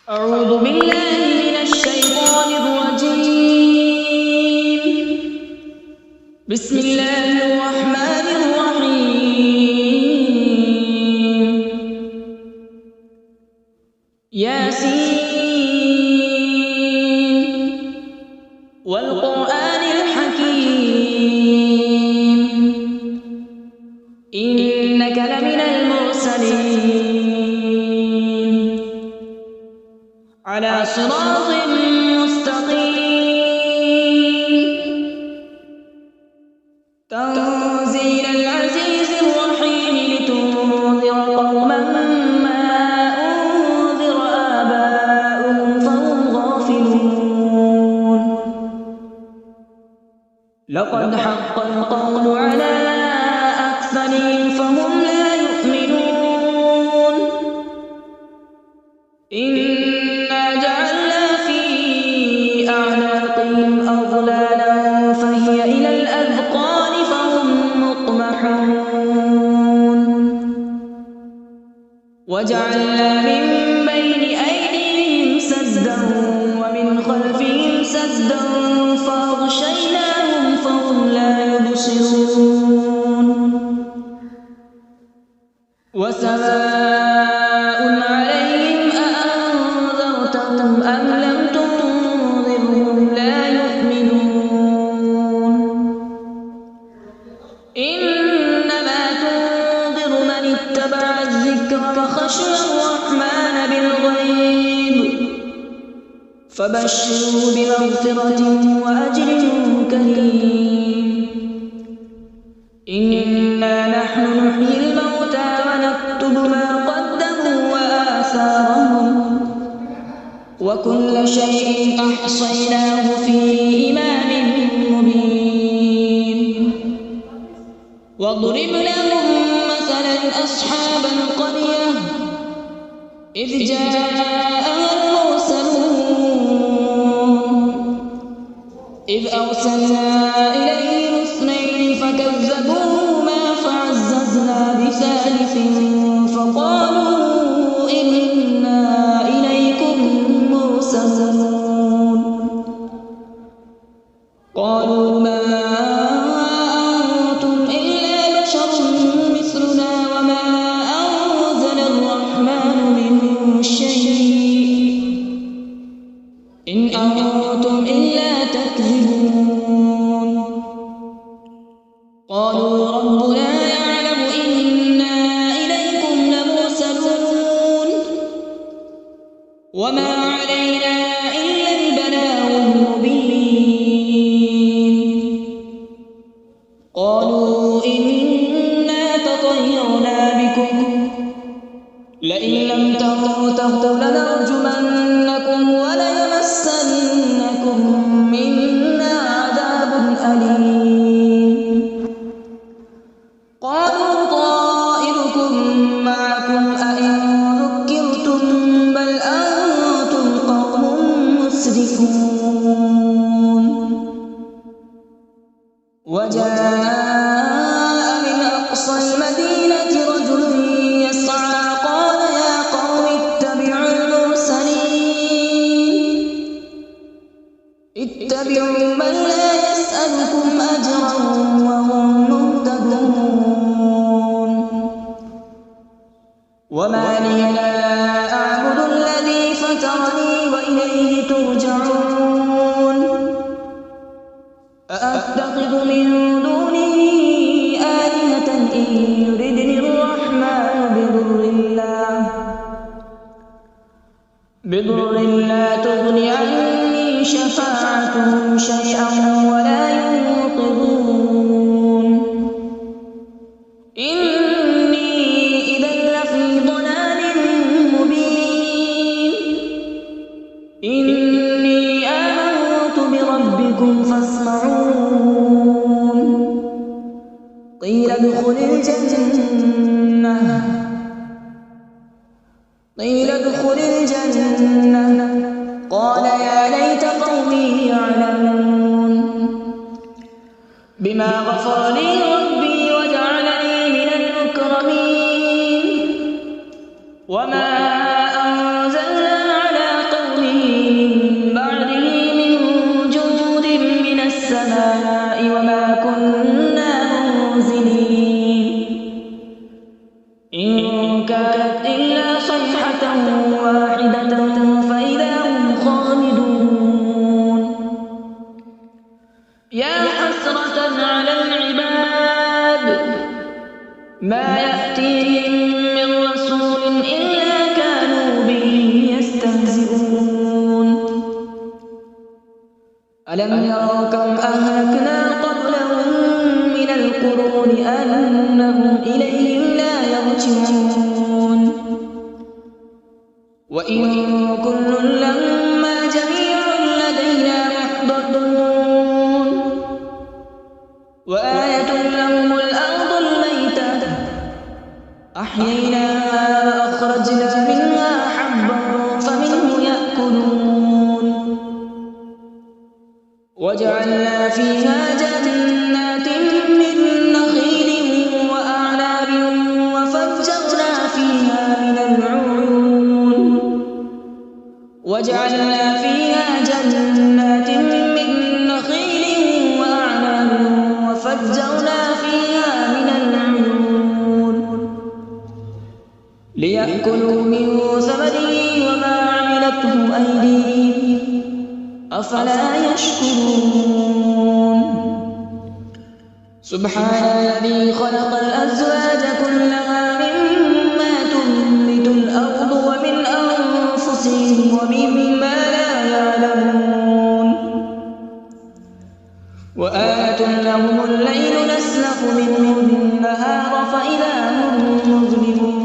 أعوذ بالله من الشيطان الرجيم. بسم الله الرحمن الرحيم. ياسين والقرآن الحكيم إنك لمن المرسلين على صراط مستقيم تنزيل العزيز الرحيم لتنذر قوما ما أنذر آباؤهم فهم غافلون. لقد حق القول على أكثرهم فهم لا يؤمنون. إنا جعلنا في أعناقهم أغلالا فهي إلى الأذقان فهم مقمحون. وجعلنا من بين أيديهم سدا ومن خلفهم سدا فأغشيناهم فهم لا يبصرون. وسواء عليهم أأنذرتهم أم لم تنذرهم لا يؤمنون. إنما تنذر من اتبع الذكر وخشي الرحمن بالغيب فبشره بمغفرة وأجر كريم. إنا نحن نحيي الموتى ونكتب ما قدموا وآثارهم وكل شيء أحصيناه في إمام مبين. واضرب لهم مثلا أصحاب القرية إذ جاءها المرسلون إذ أرسلنا إليهم اثنين فكذبوهما فعززنا بثالث فقالوا إنا إليكم مرسلون. قالوا ما أنتم إلا بشر مثلنا وما أنزل الرحمن من شيء إن أنتم إلا تكذبون. قالوا ربنا يعلم إنا إليكم لمرسلون وما علينا إلا البلاغ المبين. قالوا إنا تطيرنا بكم لئن لم تنتهوا لنرجمنكم وليمسنكم منا عذاب أليم. قالوا طائركم معكم أئن ذكرتم بل أنتم قوم مسرفون. وجاء من أقصى المدينة رجل يسعى قال يا قوم اتبعوا المرسلين اتبعوا من لا يسألكم أجرا وهم مهتدون. وما لي لا أعبد الذي فطرني وإليه ترجعون. أأتخذ من دونه آلهة إن يردني الرحمن بضر لا تغن عني شفاعتهم شيئا ولا ينقذون. إني إذا لفي ضلال مبين. إني آمنت بربكم فاسمعون. قيل ادخل الجنة قال يا ليت قومي يعلمون. بما غفر لي ربي وجعلني من المكرمين. وما أنزلنا على ما يأتيهم من رسول إلا كانوا به يستهزئون ألم يروا كم أهلكنا قبلهم من القرون أنهم إليهم لا يرجعون وإن كل لما جميع لدينا محضرون وآية لهم الأرض الميتة أحييناها وأخرجنا منها حبا فمنه يأكلون وجعلنا فيها جنات من نخيل وأعناب وفجرنا فيها من العيون وجعلنا فيها جنات من نخيل وأعناب وفجرنا فيها من العيون ليأكلوا من ثمره وما عملته أيديهم أفلا يشكرون سبحان الذي خلق الأزواج كلها مما تنبت الأرض ومن أنفسهم ومما لا يعلمون وآية لهم الليل نسلخ منه النهار فإذا هم مظلمون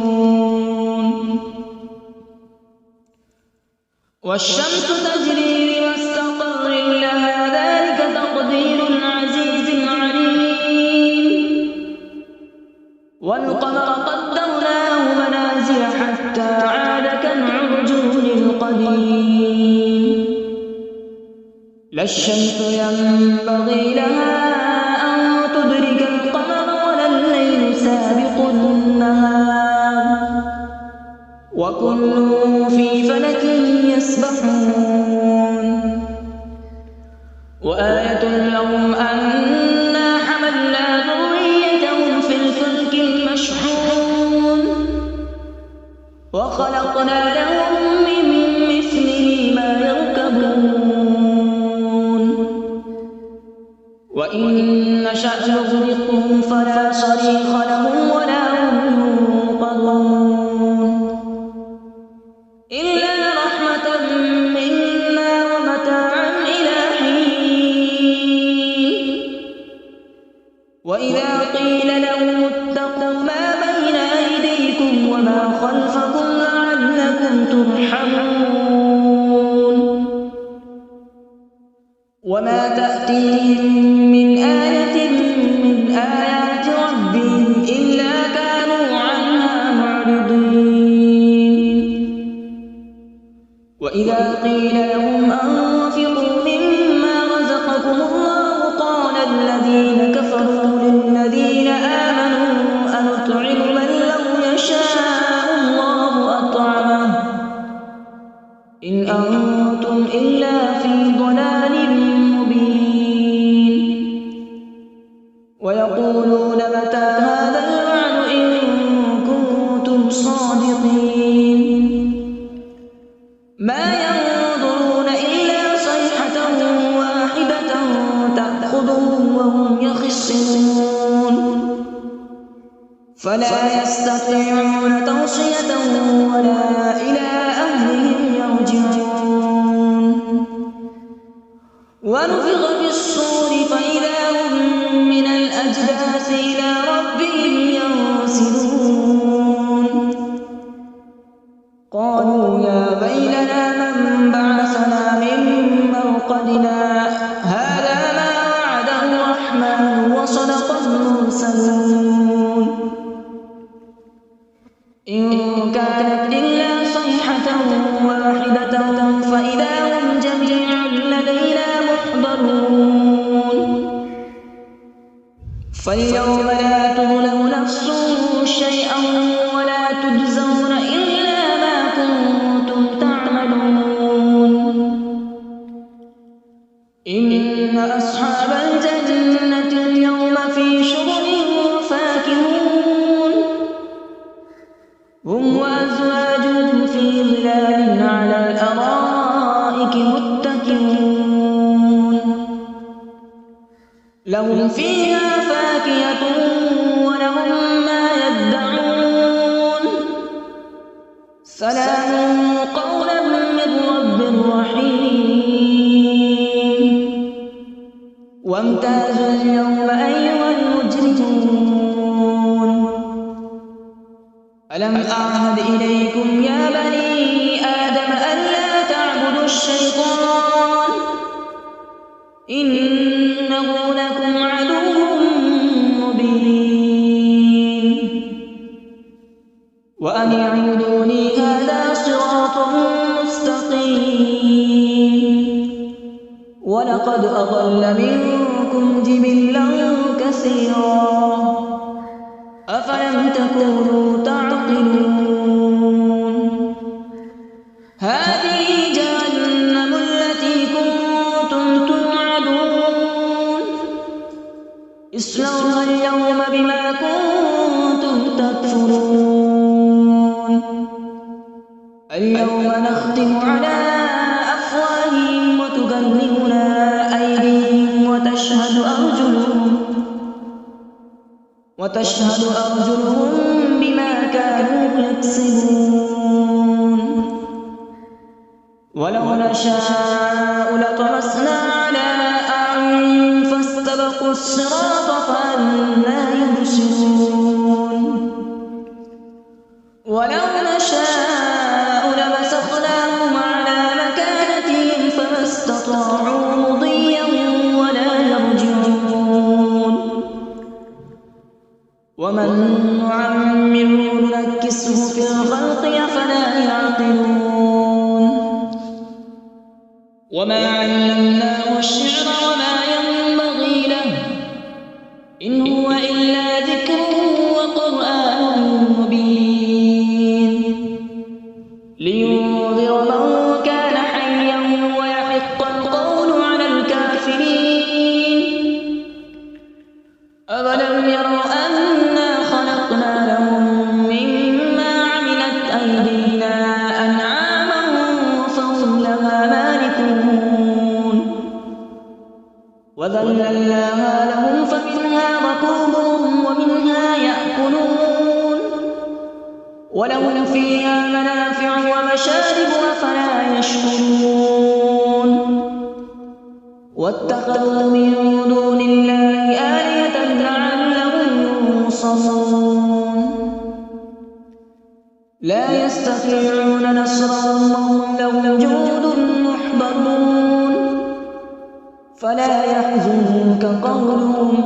والشمس تجري لمستقر لها ذلك تقدير العزيز العليم والقمر قدرناه منازل حتى عاد كالعرجون القديم لا الشمس ينبغي لها أن تدرك القمر ولا الليل سابق النهار وكل في فلك يسبحون وآية لهم أنا حملنا ذريتهم في الفلك المشحون وخلقنا لهم من مثله ما يركبون وإن نشأ نغرقهم فلا صريخ لهم ولا هم ينقذون إلا رحمة منا ومتاعا إلى حين وإذا قيل لهم اتقوا ما بين أيديكم وما خلفكم لعلكم ترحمون وما تأتيهم من آية من آيات ربهم إلا كانوا عنها معرضين وإذا قيل لهم أنفقوا مما رزقكم الله قال الذين كفروا للذين آمنوا أنطعم من لو يشاء الله أطعمه إن أنتم إلا في ضلال مبين ويقولون متى هذا الوعد إن كنتم صادقين ما ينظرون إلا صيحة واحدة تأخذهم وهم يخصمون فلا يستطيعون توصية ولا إلى أهلهم يرجعون ونفخ في الصور فإذا هم من الأجداث إلى ربهم ينسلون قالوا يا ويلنا من بعثنا من مرقدنا هذا ما وعد الرحمن وصدق المرسلون إن كانت إلا صيحة واحدة فإذا هم جميع لدينا محضرون فاليوم لا تظلم نفس شيئا ولا تجزون إلا ما كنتم تعملون إن أصحاب الجنة اليوم في شغل فاكهون هم وأزواجهم في ظلال على الأرائك متكئون لهم فيها فاكهة ولهم ما يدعون إنه لكم عدو مبين وأن اعبدوني هذا صراط مستقيم ولقد أضل منكم جبلا كثيرا أفلم تكونوا تعقلون هذه جهنم التي كنتم توعدون اصلوها اليوم بما كنتم تكفرون اليوم نختم على أفواههم وتكلمنا أيديهم وتشهد أرجلهم بما كانوا يكسبون ولو نشاء لطمسنا على أعينهم فاستبقوا الصراط فأنى يبصرون ولو نشاء لمسخناهم على مكانتهم فما استطاعوا مضيا ولا يرجعون ومن نعمره ننكسه في الخلق أفلا يعقلون وما علمناه الشعر وما ينبغي له إن هو إلا ذكر وقرآن مبين لينذر من كان حيا ويحق القول على الكافرين أولم يروا أنا خلقنا لهم مما عملت أيدينا أنعاما فهم لها مالكون وذللناها لهم فمنها ركوبهم ومنها يأكلون ولهم فيها منافع ومشارب أفلا يشكرون واتخذوا من دون الله آلهة لعلهم ينصرون لا يستطيعون نصرهم وهم لهم جند محضرون فلا يحزنك قولهم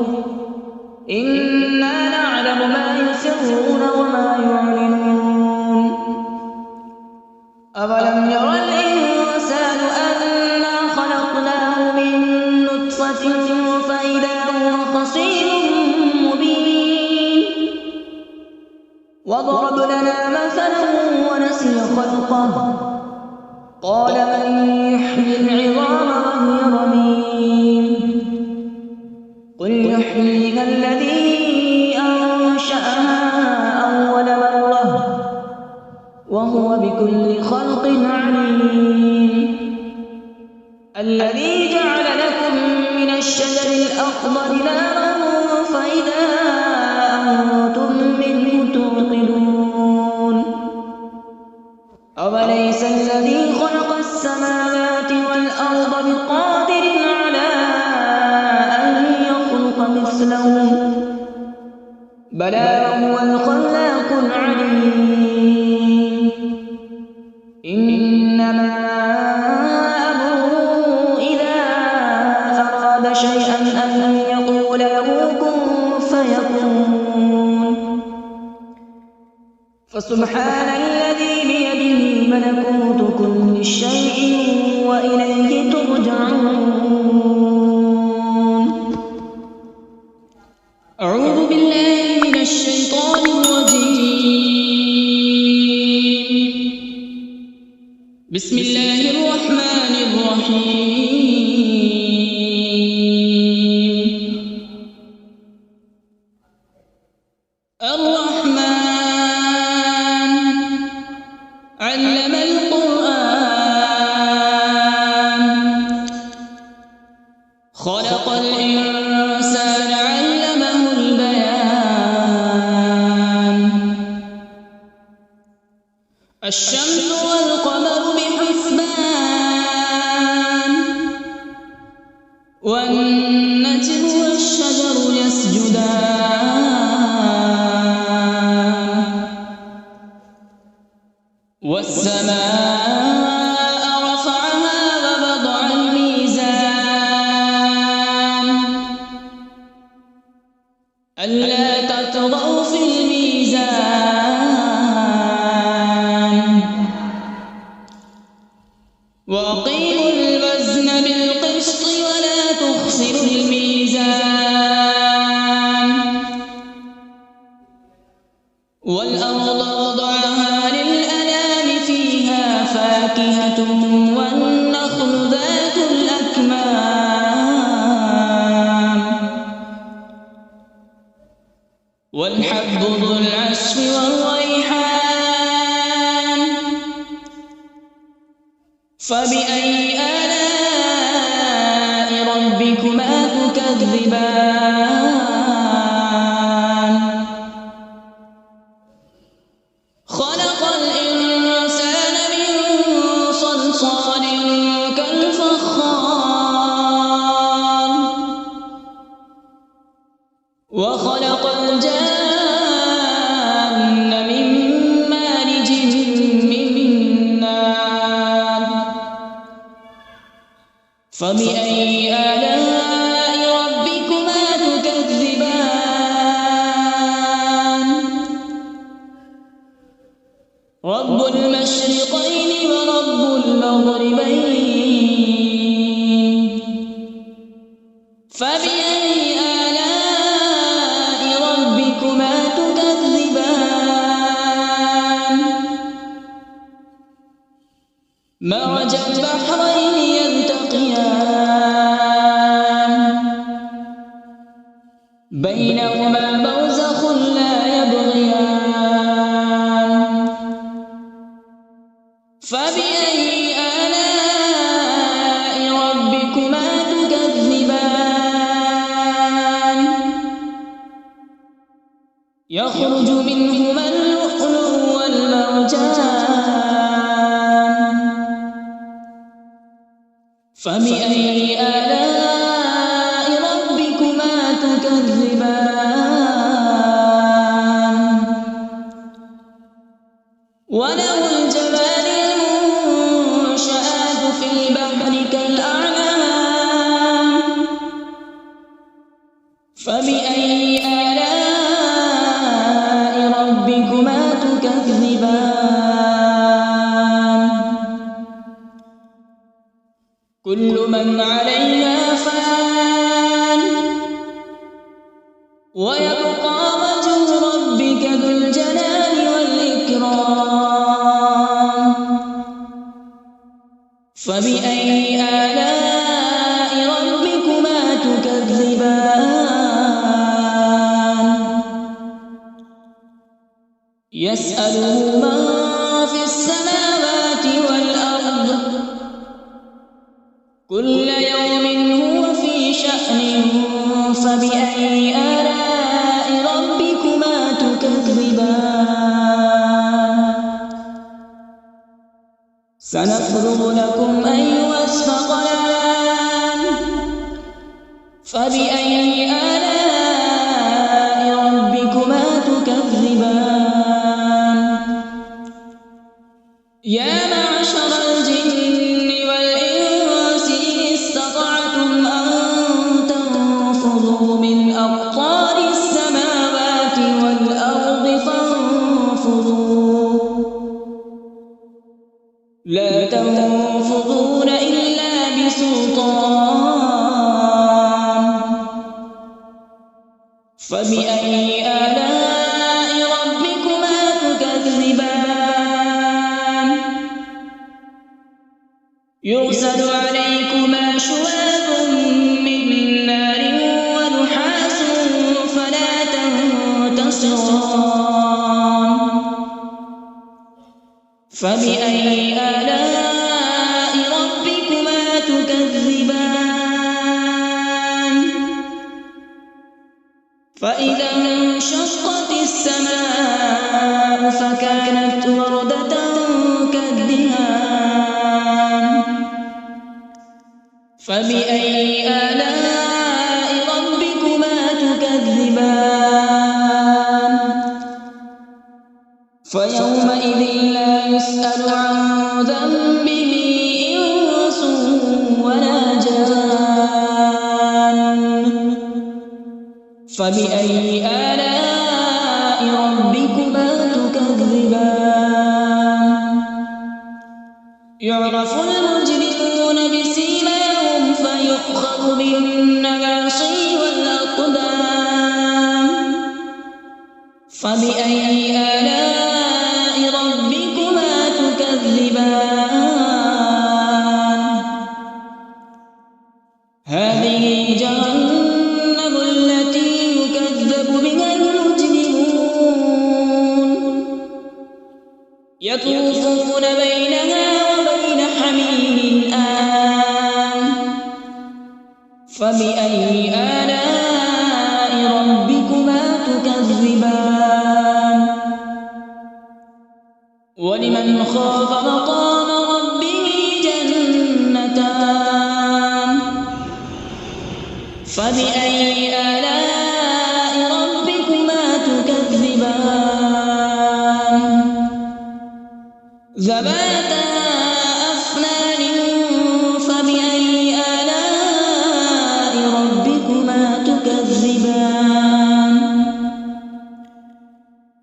إنا نعلم ما يسرون وما يعلنون أولم ير الإنسان أنا خلقناه من نطفة فإذا هو خصيم مبين وضرب لنا مثلا ونسي خلقه قال من يحيي العظام وهي رميم قل يحييها الذي أنشأها أول مرة وهو بكل خلق عليم الذي جعل لكم من الشجر الأخضر نارا فإذا أنتم منه توقدون أوليس الذي خلق السماوات والأرض بقادر على أن يخلق مثلهم بلى وهو الخلاق العليم إنما أمره إذا أراد شيئا أن يقول له كن فيكون فسبحان الذي بيده ملكوت كل شيء وإليه ترجعون أعوذ بالله من الشيطان الرجيم بسم الله الرحمن الرحيم الرحمن علم القرآن خلق الإنسان علمه البيان الشمس والقمر بحسبان والنجم والشجر يسجدان والسماء رفعها ووضع الميزان وأقيموا الوزن بالقسط ولا تخسروا الميزان والأرض وضعها للأنام فيها فاكهة والنخل ذات الأكمام والحب ذو العصف والريحان فبأي آلاء ربكما تكذبان خلق الإنسان من صلصال كالفخار وخلق الجان من مارج من نار فبأي آلاء ربكما تكذبان رب المشرقين ورب المغربين فبأي آلاء ربكما تكذبان مرج البحرين يلتقيان بينهما برزخ لا يبغيان فبأي آلاء ربكما تكذبان يخرج منهما اللؤلؤ والمرجان فبأي آلاء ربكما تكذبان وله الجوار المنشآت في البحر كالأعلام فبأي آلاء ربكما تكذبان كل من عليها فان ويبقى وجه ربك ذو الجلال والإكرام فبأي آلاء ربكما تكذبان يسأله من في السماوات والأرض كل يوم هو في شأن فبأي آلاء ربكما تكذبان سنفرغ لكم أيها الثقلان فبأي آلاء ربكما تكذبان يا معشر الجن والإنس إن استطعتم أن تنفذوا من أقطار السماوات والأرض فانفذوا لا تنفذون إلا بسلطان فبأي آلاء ربكما تكذبان يرسل عليكما شواظ من نار ونحاس فلا تنتصران فبأي آلاء ربكما تكذبان فإذا انشقت السماء فكانت وردة كالدهان فبأي آلاء ربكما تكذبان فيومئذ لا يسأل عن ذنبه إنس ولا جان فبأي آلاء ربكما تكذبان يعرف المجرمون بسيماهم فيؤخذ بالنواصي والأقدام فبأي آلاء ربكما تكذبان هذه جهنم التي يكذب بها المجرمون يطوفون بينها وبين حميم آن فبأي آلاء ربكما تكذبان ولمن خاف مقام ربه جنتان فبأي آلاء ربكما تكذبان ذواتا أفنان فبأي آلاء ربكما تكذبان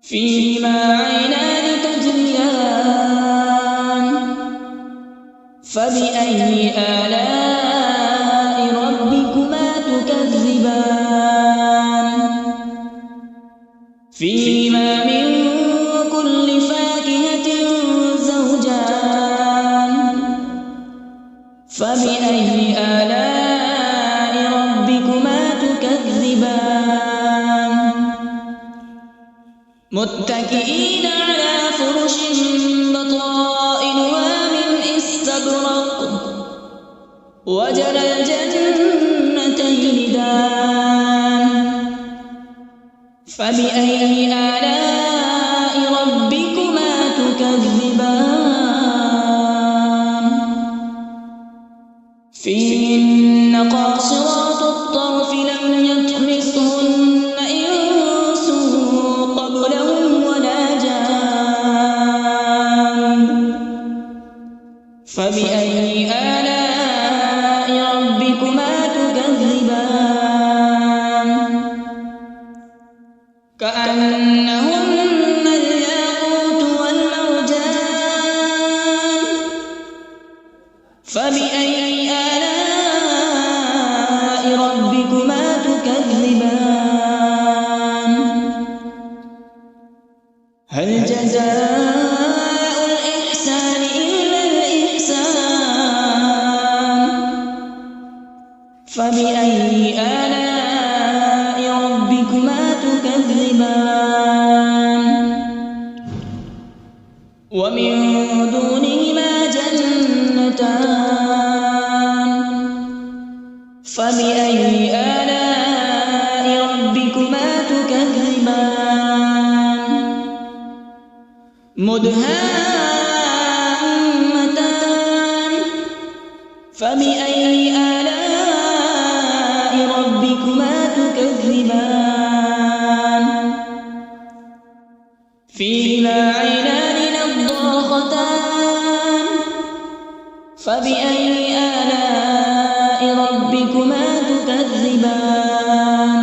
فيهما عينان تجريان فبأي آلاء ربكما تكذبان فيهما من كل فاكهة زوجان فبأي آلاء ربكما تكذبان متكئين على فرش بطائنها من استبرق وجنى الجنتين دان فبأي آلاء ربكما تكذبان فيهن قاصرات الطرف لم يطمثهن إنس قبلهم ولا جان فبأي آلاء ربكما تكذبان كأنهن الياقوت والمرجان فبأي آلاء ربكما تكذبان هل جزاء الإحسان إلا الإحسان فبأي آلاء ربكما تكذبان ومن دونهما جنتان فبأي آلاء ربكما تكذبان مدهامتان فبأي آلاء ربكما تكذبان فيهما عينان نضاختان فبأي آلاء ربكما تكذبان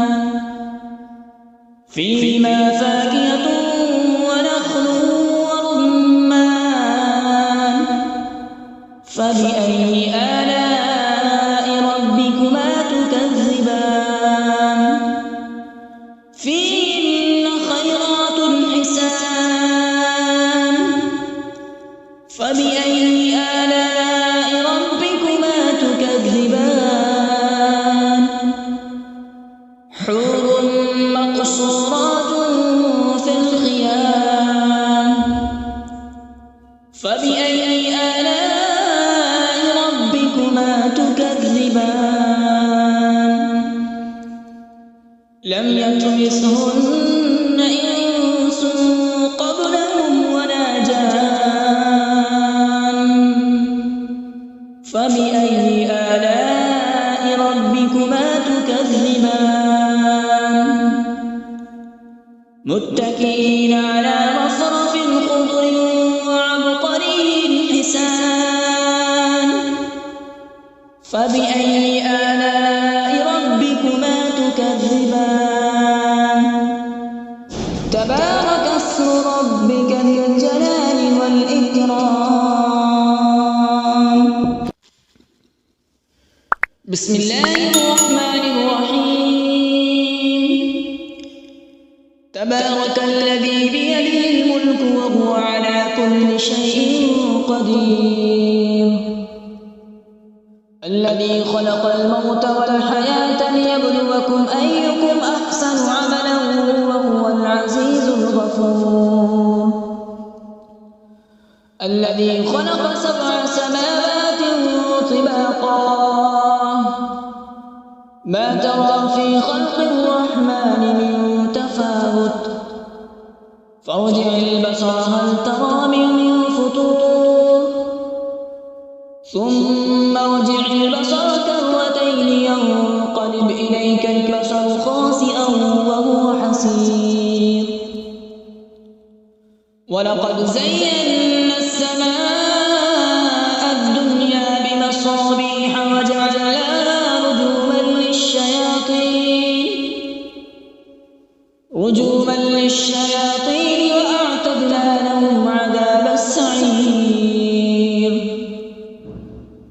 فيهما فاكهة ونخل ورمان فبأي آلاء ربكما تكذبان فيهن خيرات حسان فبأي آلاء ربكما تكذبان حور مقصورات في الخيام فبأي آلاء ربكما تكذبان لم يطمثهن إنس قبلهم ولا جان فبأي آلاء ربكما تكذبان متكئين على رفرف خضر وعبقري حسان فبأي آلاء ربكما تكذبان تبارك اسم ربك ذي الجلال والإكرام بسم الله الرحمن الرحيم تبارك الذي بيده الملك وهو على كل شيء قدير الذي خلق الموت والحياة ليبلوكم أيكم أحسن عملا وهو العزيز الغفور الذي خلق 7 سماوات طباقا ما ترى في خلق الرحمن من تفاوت فارجع البصر هل ترى من فطور ثم ارجع البصر كرتين ينقلب إليك البصر خاسئا وهو حسير ولقد زينا السماء الدنيا بمصابيح وجعلناها رجوما للشياطين وأعتدنا لهم عذاب السعير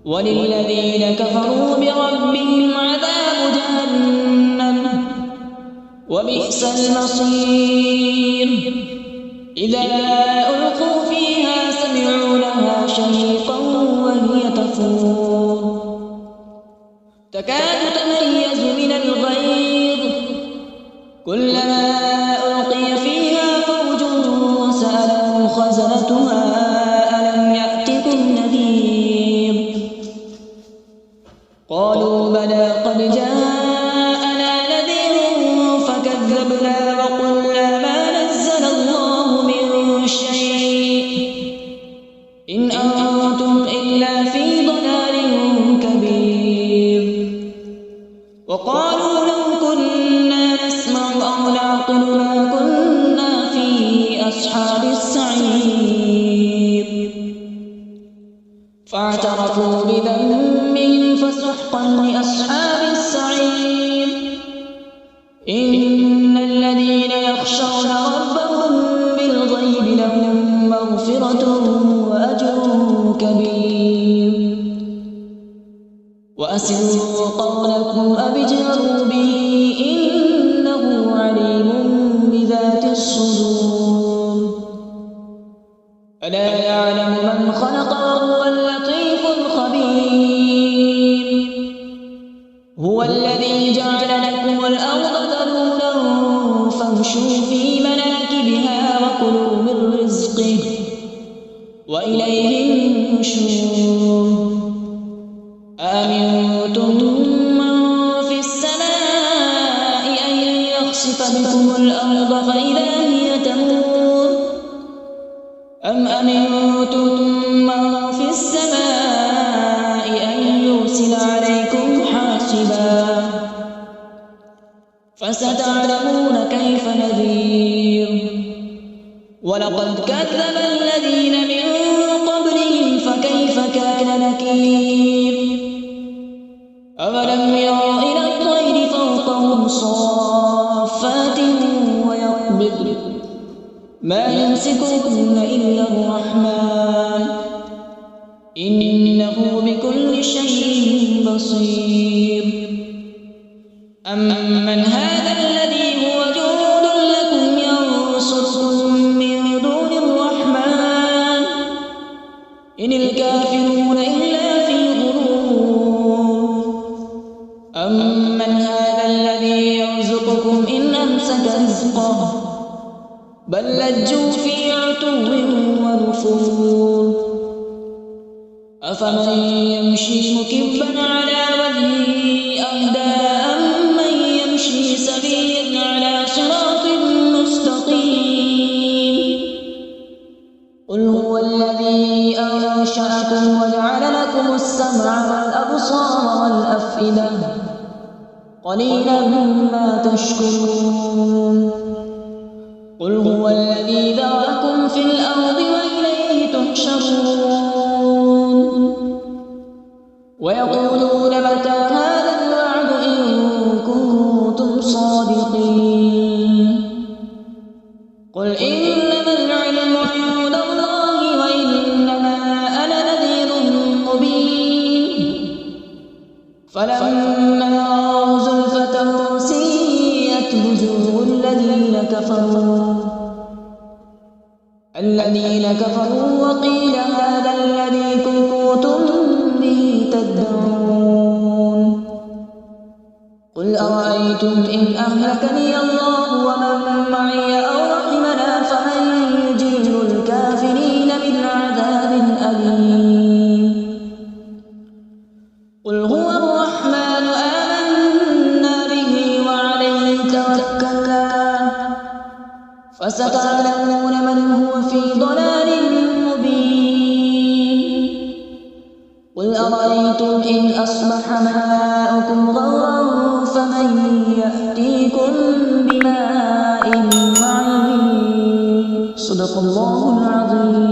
وللذين كفروا بربهم عذاب جهنم وبئس المصير إذا ألقوا فيها سمعوا لها شهيقا وهي تفور تكاد تميز من الغيظ كلما ألقي فيها فوج سألهم خزنتها ألم يأتكم نذير قالوا بلى قد جاءنا نذير فكذبنا وقلنا ما نزل الله من شيء إن أنتم إلا في ضلال كبير وقالوا لو كنا نسمع أو نعقل ما كنا في أصحاب السعير فاعترفوا بذنبهم فسحقا لأصحاب السعير إن الذين يخشون ربهم بالغيب لهم مغفرة وأجر كبير وأسروا قولكم أبجهروا به إنه عليم بذات الصدور ألا يعلم من خلق وهو اللطيف الخبير هو الذي جعل لكم الأرض ذلولا فامشوا في مناكبها وكلوا من رزقه وإليه النشور أأمنتم من في السماء أن يخسف بكم الأرض فإذا هي تمور أم أمنتم من في السماء أن يرسل عليكم حاصبا فستعلمون كيف نذير ولقد كذب الذين من قبلهم فكيف كان نكير أولم يروا إلى الطير فوقهم صافات ويقبضن ما يمسكهن إلا الرحمن إنه بكل شيء بصير أمن هذا الذي هو جند لكم ينصركم من دون الرحمن إن الكافرون إلا في أمن هذا الذي يرزقكم إن أمسك رزقه بل لجوا في عتو ونفور أفمن يمشي مكبا على وجهه أهدى أمن يمشي سويا على صراط مستقيم قل هو الذي أنشأكم وجعل لكم السمع والأبصار والأفئدة قليلا ما تشكرون قل هو الذي ذرأكم في الأرض وإليه تحشرون ويقولون متى هذا الوعد إن كنتم صادقين قل إنما العلم عند الله وإنما أنا نذير مبين فلما رأوا زلفة سيئت وجوه الذين كفروا وقيل هذا الذي كنتم به تدعون قل أرأيتم إن أهلكني الله ومن معي أو رحمنا فمن يجير الكافرين من عذاب أليم قل هو الرحمن آمنا به وعليه توكلنا فستعلمون من هو في ضلال مبين قل أرأيتم إن أصبح ماؤكم غورا فمن يأتيكم بماء معين صدق الله العظيم.